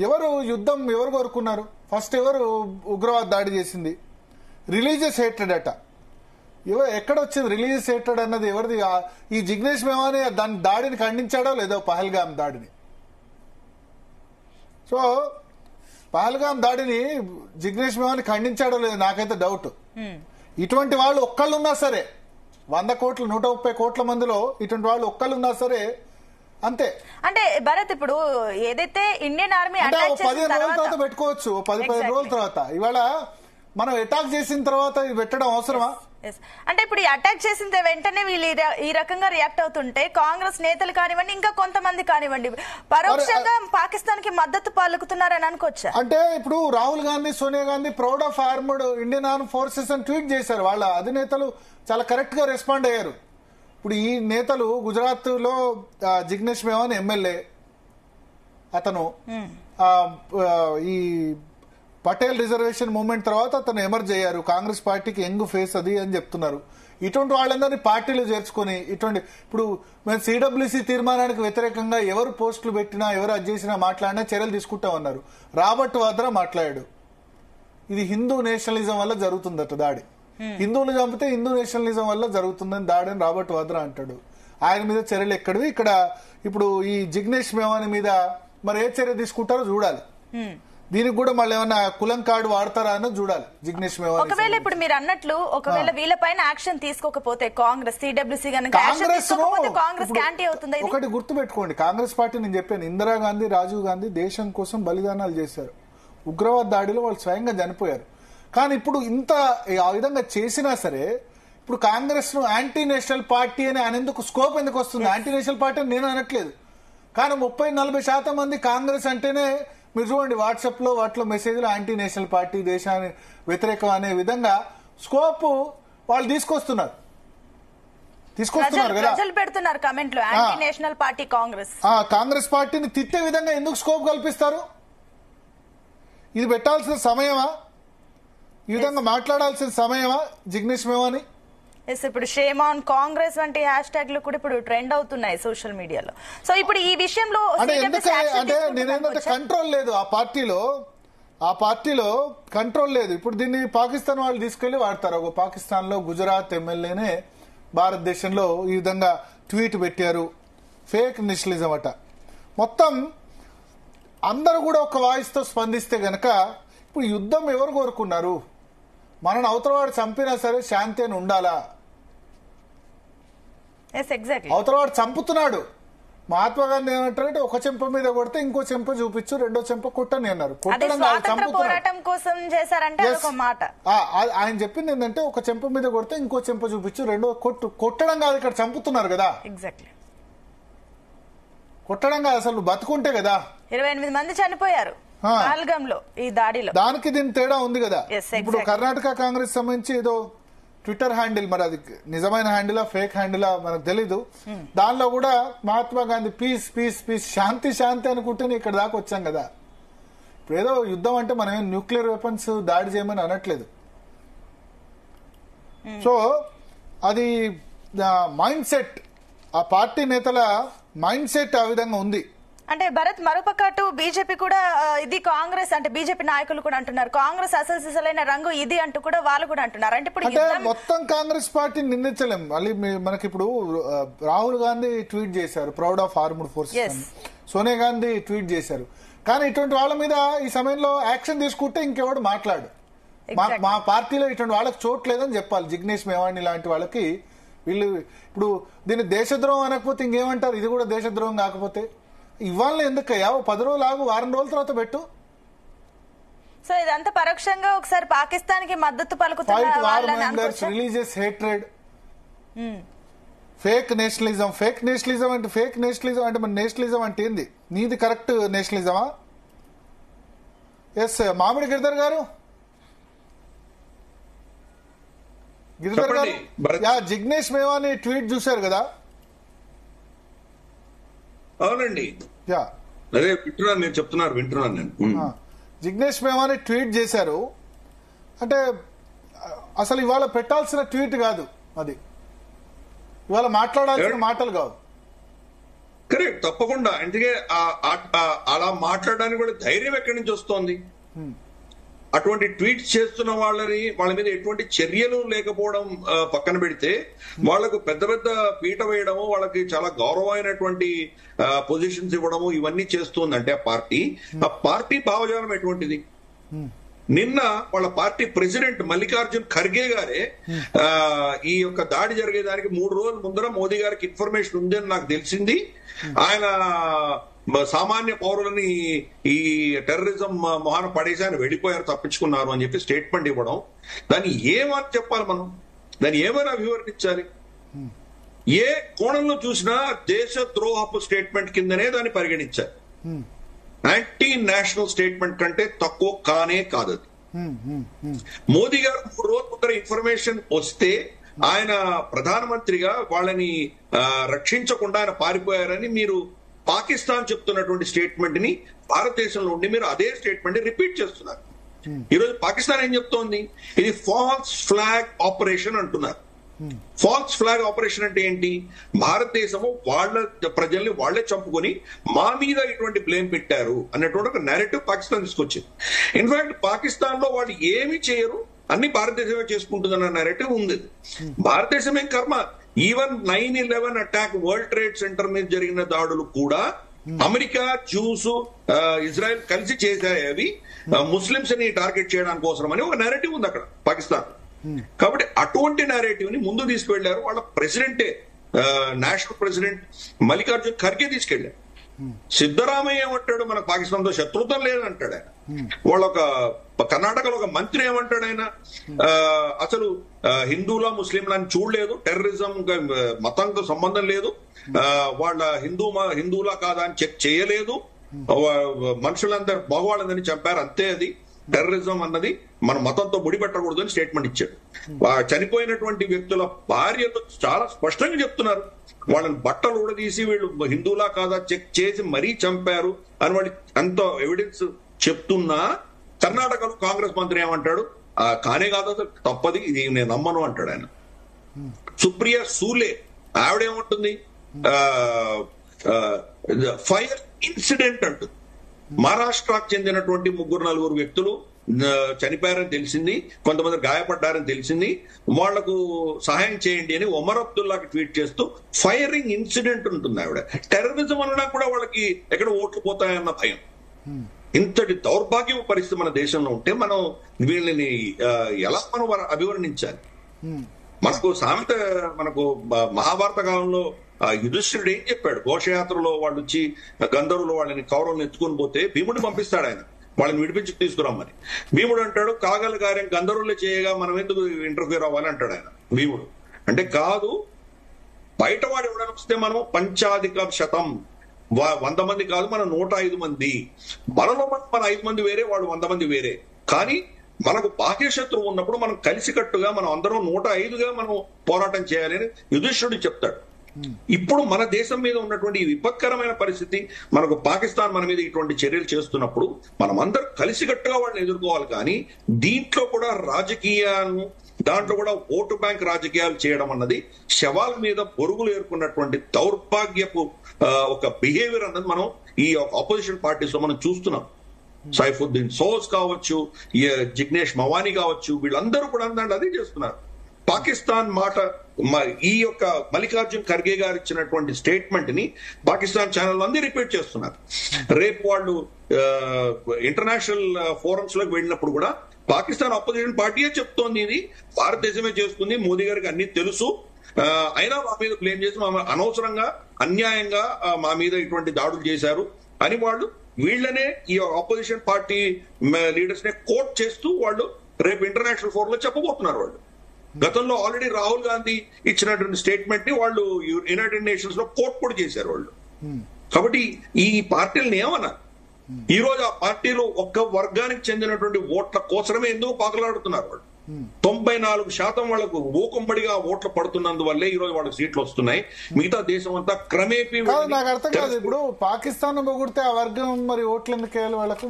ఎవరు యుద్ధం ఎవరు కోరుకున్నారు? ఫస్ట్ ఎవరు ఉగ్రవాద దాడి చేసింది? రిలీజియస్ హేట్రెడ్ అట. ఎక్కడ వచ్చింది రిలీజియస్ హేట్రెడ్ అన్నది? ఎవరిది? ఈ జిగ్నేష్ మేవాని దాని దాడిని ఖండించాడో లేదో, పహల్గాం దాడిని. సో పహల్గాం దాడిని జిగ్నేష్ మేవాని ఖండించాడో లేదో నాకైతే డౌట్. ఇటువంటి వాళ్ళు ఒక్కళ్ళున్నా సరే, 100 కోట్ల 130 కోట్ల మందిలో ఇటువంటి వాళ్ళు ఒక్కళ్ళున్నా సరే అంతే. అంటే భరత్, ఇప్పుడు ఏదైతే ఇండియన్ ఆర్మీ 15 రోజుల తర్వాత పెట్టుకోవచ్చు, 15 రోజుల తర్వాత. ఇవాళ మనం అటాక్ చేసిన తర్వాత ఇది పెట్టడం అవసరమా? అంటే ఇప్పుడు అటాక్ చేసిన వెంటనే వీళ్ళు ఈ రకంగా రియాక్ట్ అవుతుంటే కాంగ్రెస్ నేతలు కానివ్వండి, ఇంకా కొంతమంది కానివ్వండి, పరోక్షంగా పాకిస్తాన్ కి మద్దతు పలుకుతున్నారని అనుకోవచ్చా? అంటే ఇప్పుడు Rahul Gandhi, Sonia Gandhi proud of armed Indian arm forces అని ట్వీట్ చేశారు. వాళ్ళ అధినేతలు చాలా కరెక్ట్ గా రెస్పాండ్ అయ్యారు. ఇప్పుడు ఈ నేతలు, గుజరాత్ లో జిగ్నేష్ మేవాని ఎమ్మెల్యే, అతను ఈ పటేల్ రిజర్వేషన్ మూవ్మెంట్ తర్వాత అతను ఎమర్జ్ అయ్యారు. కాంగ్రెస్ పార్టీకి యంగ్ ఫేస్ అది అని చెప్తున్నారు. ఇటువంటి వాళ్ళందరినీ పార్టీలు చేర్చుకుని ఇటువంటి ఇప్పుడు మేము సిడబ్ల్యూసీ తీర్మానానికి వ్యతిరేకంగా ఎవరు పోస్టులు పెట్టినా, ఎవరు అది చేసినా, మాట్లాడినా చర్యలు తీసుకుంటామన్నారు. రాబర్ట్ వాద్రా మాట్లాడాడు, ఇది హిందూ నేషనలిజం వల్ల జరుగుతుందట దాడి. హిందువులు చంపితే హిందూ నేషనలిజం వల్ల జరుగుతుందని దాడి అని రాబర్ట్ వాద్రా అంటాడు. ఆయన మీద చర్యలు ఎక్కడివి? ఇక్కడ ఇప్పుడు ఈ జిగ్నేష్ మేవాని మీద మరి ఏ చర్య తీసుకుంటారో చూడాలి. దీనికి కూడా మళ్ళీ ఏమన్నా కులం కార్డు వాడతారా అని చూడాలి జిగ్నేష్ మేవాని. ఒకవేళ ఇప్పుడు మీరు అన్నట్లు ఒకవేళ వీళ్ళపైన యాక్షన్ తీసుకోకపోతే కాంగ్రెస్, సిడబ్ల్యూసీ కాంగ్రెస్ యాంటీ అవుతుంది. ఒకటి గుర్తు పెట్టుకోండి, కాంగ్రెస్ పార్టీ నేను చెప్పాను, ఇందిరాగాంధీ, రాజీవ్ గాంధీ దేశం కోసం బలిదానాలు చేశారు. ఉగ్రవాద దాడిలో వాళ్ళు స్వయంగా చనిపోయారు. కానీ ఇప్పుడు ఇంత ఆ విధంగా చేసినా సరే ఇప్పుడు కాంగ్రెస్ ను యాంటీ నేషనల్ పార్టీ అని అనేందుకు స్కోప్ ఎందుకు వస్తుంది? యాంటీ నేషనల్ పార్టీ అని నేను అనట్లేదు, కానీ 30-40% మంది కాంగ్రెస్ అంటేనే మీరు చూడండి వాట్సాప్ లో వాటిలో మెసేజ్లు యాంటీ నేషనల్ పార్టీ, దేశాన్ని వ్యతిరేకం అనే విధంగా స్కోప్ వాళ్ళు తీసుకొస్తున్నారు కదా, పెడుతున్నారు కమెంట్ లో. యాంటీ నేషనల్ పార్టీ కాంగ్రెస్ పార్టీని తిట్టే విధంగా ఎందుకు స్కోప్ కల్పిస్తారు? ఇది పెట్టాల్సిన సమయమా? ఈ విధంగా మాట్లాడాల్సిన సమయమా జిగ్నేష్ మేవాని? ఇప్పుడు షేమ్ ఆన్ కాంగ్రెస్ వంటి హ్యాష్ ట్యాగ్లు కూడా ఇప్పుడు ట్రెండ్ అవుతున్నాయి సోషల్ మీడియాలో. సో ఇప్పుడు ఈ విషయంలో అంటే నేనేంటంటే కంట్రోల్ లేదు ఆ పార్టీలో కంట్రోల్ లేదు. ఇప్పుడు దీన్ని పాకిస్తాన్ వాళ్ళు తీసుకెళ్లి వాడతారు. ఒక పాకిస్తాన్ లో గుజరాత్ ఎమ్మెల్యేనే భారతదేశంలో ఈ విధంగా ట్వీట్ పెట్టారు, ఫేక్ నేషనలిజం అట. మొత్తం అందరూ కూడా ఒక వాయిస్ తో స్పందిస్తే గనక ఇప్పుడు యుద్ధం ఎవరు కోరుకున్నారు? మనను అవతలవాడు చంపినా సరే శాంతి అని ఉండాలా? అవతలవాడు చంపుతున్నాడు. మహాత్మా గాంధీ ఏమంటారంటే ఒక చెంప మీద కొడితే ఇంకో చెంప చూపించు, రెండో చెంప కొట్టని అన్నారు. కొట్టడం ఆయన చెప్పింది ఏంటంటే ఒక చెంప మీద కొడితే ఇంకో చెంప చూపించు, రెండో కొట్టడం కాదు, ఇక్కడ చంపుతున్నారు కదా. కొట్టడం కాదు, అసలు బతుకుంటే కదా. 28 మంది చనిపోయారు ఈ దాడిలో. దానికి దీని తేడా ఉంది కదా. ఇప్పుడు కర్ణాటక కాంగ్రెస్ సంబంధించి ఏదో ట్విట్టర్ హ్యాండిల్, మరి అది నిజమైన హ్యాండిలా ఫేక్ హ్యాండిలా మనకు తెలీదు, దానిలో కూడా Mahatma Gandhi peace peace peace, శాంతి శాంతి అనుకుంటేనే ఇక్కడ దాకా వచ్చాం కదా. ఇప్పుడు ఏదో యుద్ధం అంటే మనం ఏం న్యూక్లియర్ వెపన్స్ దాడి చేయమని అనట్లేదు. సో అది మైండ్ సెట్, ఆ పార్టీ నేతల మైండ్ సెట్ ఆ విధంగా ఉంది. అంటే భరత్, మరోపక్కటు బీజేపీ కూడా ఇది కాంగ్రెస్ అంటే బీజేపీ నాయకులు కూడా అంటున్నారు కాంగ్రెస్ అసలు రంగు ఇది అంటూ కూడా వాళ్ళు కూడా అంటున్నారు. అంటే ఇప్పుడు మొత్తం కాంగ్రెస్ పార్టీని నిందించలేం. మళ్ళీ మనకి ఇప్పుడు రాహుల్ గాంధీ ట్వీట్ చేశారు proud of armed forces, Sonia Gandhi tweet చేశారు. కానీ ఇటువంటి వాళ్ళ మీద ఈ సమయంలో యాక్షన్ తీసుకుంటే ఇంకెవడు మాట్లాడు. మా పార్టీలో ఇటువంటి వాళ్ళకి చోట్లేదని చెప్పాలి. జిగ్నేష్ మేవాని లాంటి వాళ్ళకి వీళ్ళు ఇప్పుడు దీన్ని దేశద్రోహం అనకపోతే ఇంకేమంటారు? ఇది కూడా దేశద్రోహం కాకపోతే ఇవాళ ఎందుకయ్యా? 10 రోజులు ఆగు, వారం రోజుల తర్వాత పెట్టు. సో ఇదంతా పరోక్షంగా ఒకసారి పాకిస్తాన్ కి మద్దతు పలుకుతున్నారు. Religious hatred, fake nationalism. Fake nationalism అంటే మన నేషనలిజం అంటే ఏంది? నీది కరెక్ట్ నేషనలిజమా? ఎస్ మామిడి గిరిధర్ గారు, జిగ్నేష్ మేవాని ట్వీట్ చూశారు కదా? అవునండి, అదే వింటున్నాను, నేను చెప్తున్నారు వింటున్నాను నేను. జిగ్నేష్ మేవాని ట్వీట్ చేశారు అంటే అసలు ఇవాళ పెట్టాల్సిన ట్వీట్ కాదు అది, ఇవాళ మాట్లాడాల్సిన మాటలు కావు. కరెక్ట్, తప్పకుండా. అందుకే అలా మాట్లాడడానికి కూడా ధైర్యం ఎక్కడి నుంచి వస్తోంది? అటువంటి ట్వీట్స్ చేస్తున్న వాళ్ళ మీద ఎటువంటి చర్యలు లేకపోవడం పక్కన పెడితే, వాళ్లకు పెద్ద పెద్ద పీట వేయడము, వాళ్ళకి చాలా గౌరవమైనటువంటి పొజిషన్స్ ఇవ్వడము, ఇవన్నీ చేస్తుంది. అంటే ఆ పార్టీ భావజాలం ఎటువంటిది? నిన్న వాళ్ళ పార్టీ ప్రెసిడెంట్ మల్లికార్జున్ ఖర్గే గారే ఈ యొక్క దాడి జరిగేదానికి 3 రోజుల ముందర మోదీ గారికి ఇన్ఫర్మేషన్ ఉంది అని నాకు తెలిసింది, ఆయన సామాన్య పౌరులని ఈ టెర్రరిజం మొహాన పడేసి ఆయన వెళ్ళిపోయారు, తప్పించుకున్నారు అని చెప్పి స్టేట్మెంట్ ఇవ్వడం, దాన్ని ఏమని చెప్పాలి మనం? దాన్ని ఏమైనా వివరించాలి? ఏ కోణంలో చూసినా దేశ ద్రోహపు స్టేట్మెంట్ కిందనే దాన్ని పరిగణించాలి. యాంటీ నేషనల్ స్టేట్మెంట్ కంటే తక్కువ కానే కాదు అది. మోదీ గారు 3 రోజుల ముందర ఇన్ఫర్మేషన్ వస్తే ఆయన ప్రధానమంత్రిగా వాళ్ళని రక్షించకుండా ఆయన పారిపోయారని మీరు పాకిస్తాన్ చెప్తున్నటువంటి స్టేట్మెంట్ ని భారతదేశంలో ఉండి మీరు అదే స్టేట్మెంట్ రిపీట్ చేస్తున్నారు. ఈరోజు పాకిస్తాన్ ఏం చెప్తోంది? ఇది ఫాల్స్ ఫ్లాగ్ ఆపరేషన్ అంటున్నారు. ఫాల్స్ ఫ్లాగ్ ఆపరేషన్ అంటే ఏంటి? భారతదేశము వాళ్ళ ప్రజల్ని వాళ్లే చంపుకొని మా మీద ఇటువంటి బ్లేమ్ పెట్టారు అన్నటువంటి ఒక నేరేటివ్ పాకిస్తాన్ తీసుకొచ్చింది. ఇన్ఫాక్ట్ పాకిస్తాన్ లో వాళ్ళు ఏమి చేయరు, అన్ని భారతదేశమే చేసుకుంటుందన్న నేరేటివ్ ఉంది. భారతదేశమే కర్మ. Even 9/11 attack, world trade centre మీద జరిగిన దాడులు కూడా అమెరికా, జ్యూస్, ఇజ్రాయెల్ కలిసి చేశాయి. అవి ముస్లింస్ ని టార్గెట్ చేయడానికి కోసం అని ఒక నేరేటివ్ ఉంది అక్కడ పాకిస్తాన్. కాబట్టి అటువంటి నేరేటివ్ ని ముందు తీసుకువెళ్లారు వాళ్ళ ప్రెసిడెంటే, నేషనల్ ప్రెసిడెంట్ మల్లికార్జున్ ఖర్గే తీసుకెళ్లారు. సిద్ధరామయ్య ఏమంటాడు? మనకు పాకిస్తాన్ తో శత్రుత్వం లేదంటాడు ఆయన. వాళ్ళ కర్ణాటకలో ఒక మంత్రి ఏమంటాడు ఆయన? అసలు హిందువులా ముస్లింలా అని చూడలేదు, టెర్రరిజం మతంతో సంబంధం లేదు, వాళ్ళ హిందువులా కాదా అని చెక్ చేయలేదు, మనుషులందరూ మగవాళ్ళందరినీ చంపారు, అంతే. అది టెర్రరిజం అన్నది మన మతంతో ముడిపెట్టకూడదు అని స్టేట్మెంట్ ఇచ్చాడు. చనిపోయినటువంటి వ్యక్తుల భార్యతో చాలా స్పష్టంగా చెప్తున్నారు, వాళ్ళని బట్టలు ఊడదీసి వీళ్ళు హిందువులా కాదా చెక్ చేసి మరీ చంపారు అని వాళ్ళు ఎంతో ఎవిడెన్స్ చెప్తున్నా, కర్ణాటకలో కాంగ్రెస్ మంత్రి ఏమంటాడు? కానే కాదు, అసలు తప్పది, ఇది నేను నమ్మను అంటాడు ఆయన. సుప్రియా సూలే ఆవిడేమంటుంది? ఫైర్ ఇన్సిడెంట్ అంటుంది. మహారాష్ట్రకు చెందినటువంటి 3-4 వ్యక్తులు చనిపోయారని తెలిసింది, కొంతమంది గాయపడ్డారని తెలిసింది, వాళ్లకు సహాయం చేయండి అని ఒమర్ అబ్దుల్లాకి ట్వీట్ చేస్తూ ఫైరింగ్ ఇన్సిడెంట్ ఉంటుంది. ఆవిడ టెర్రరిజం అన్నా కూడా వాళ్ళకి ఎక్కడ ఓట్లు పోతాయన్న భయం. ఇంతటి దౌర్భాగ్య పరిస్థితి మన దేశంలో ఉంటే మనం వీళ్ళని ఎలా మనం అభివర్ణించాలి? మనకు సామెత, మనకు మహాభారత కాలంలో యుధిష్ఠిరుడు ఏం చెప్పాడు? ఘోషయాత్రలో వాళ్ళు వచ్చి గంధర్వులు వాళ్ళని కౌరవులను ఎత్తుకొని పోతే భీముడిని పంపిస్తాడు ఆయన వాళ్ళని విడిపించి తీసుకురమ్మని. భీముడు అంటాడు, కాగల కార్యం గంధర్వులే చేయగా మనం ఎందుకు ఇంటర్ఫియర్ అవ్వాలి అంటాడు ఆయన. భీముడు అంటే కాదు, బయట వాడు ఎవడని వస్తే మనం 5,000 100 మంది కాదు, మనం 105 మంది, మనలో మన 5 మంది వేరే, వాడు 100 మంది వేరే. కానీ మనకు బాహ్య శత్రువు ఉన్నప్పుడు మనం కలిసికట్టుగా మనం అందరం 105గా మనం పోరాటం చేయాలి అని యుధిష్ఠిరుడు చెప్తాడు. ఇప్పుడు మన దేశం మీద ఉన్నటువంటి ఈ విపత్కరమైన పరిస్థితి, మనకు పాకిస్తాన్ మన మీద ఇటువంటి చర్యలు చేస్తున్నప్పుడు మనం అందరం కలిసికట్టుగా వాళ్ళని ఎదుర్కోవాలి. కానీ దీంట్లో కూడా రాజకీయాలను, దాంట్లో కూడా ఓటు బ్యాంక్ రాజకీయాలు చేయడం అన్నది శవాల మీద పొరుగులు ఏర్పడినటువంటి దౌర్భాగ్యపు ఒక బిహేవియర్ అన్నది మనం ఈ ఆపోజిషన్ పార్టీస్ లో మనం చూస్తున్నాం. సైఫుద్దీన్ సోజ్ కావచ్చు, జిగ్నేష్ మవానీ కావచ్చు, వీళ్ళందరూ కూడా అదే చేస్తున్నారు. పాకిస్తాన్ మాట, ఈ యొక్క మల్లికార్జున్ ఖర్గే గారు ఇచ్చినటువంటి స్టేట్మెంట్ ని పాకిస్తాన్ ఛానల్ అందరూ రిపీట్ చేస్తున్నారు. రేపు వాళ్ళు ఇంటర్నేషనల్ ఫోరమ్స్ లోకి వెళ్ళినప్పుడు కూడా పాకిస్తాన్ అపోజిషన్ పార్టీయే చెప్తోంది, ఇది భారతదేశమే చేస్తుంది, మోదీ గారికి అన్ని తెలుసు, అయినా మా మీద బ్లేమ్ చేసి అనవసరంగా అన్యాయంగా మా మీద ఇటువంటి దాడులు చేశారు అని వాళ్ళు వీళ్ళనే, ఈ అపోజిషన్ పార్టీ లీడర్స్ నే కోట్ చేస్తూ వాళ్ళు రేపు ఇంటర్నేషనల్ ఫోరం లో చెప్పబోతున్నారు. వాళ్ళు గతంలో ఆల్రెడీ రాహుల్ గాంధీ ఇచ్చినటువంటి స్టేట్మెంట్ ని వాళ్ళు యునైటెడ్ నేషన్స్ లో కోట్ కూడా చేశారు వాళ్ళు. కాబట్టి ఈ పార్టీలను ఏమన్నా ఈ రోజు ఆ పార్టీలో ఒక్క వర్గానికి చెందినటువంటి ఓట్ల కోసమే ఎందుకు పాకలాడుతున్నారు వాళ్ళు. 94% వాళ్ళకు ఊకంబడిగా ఓట్లు పడుతున్నందువల్లే ఈ రోజు వాళ్ళకి సీట్లు వస్తున్నాయి. మిగతా దేశం అంతా క్రమేపీ. నాకు అర్థం కాదు, ఇప్పుడు పాకిస్తాన్ పొగిడితే ఆ వర్గం మరి ఓట్లు ఎందుకు వేయాలి వాళ్ళకు?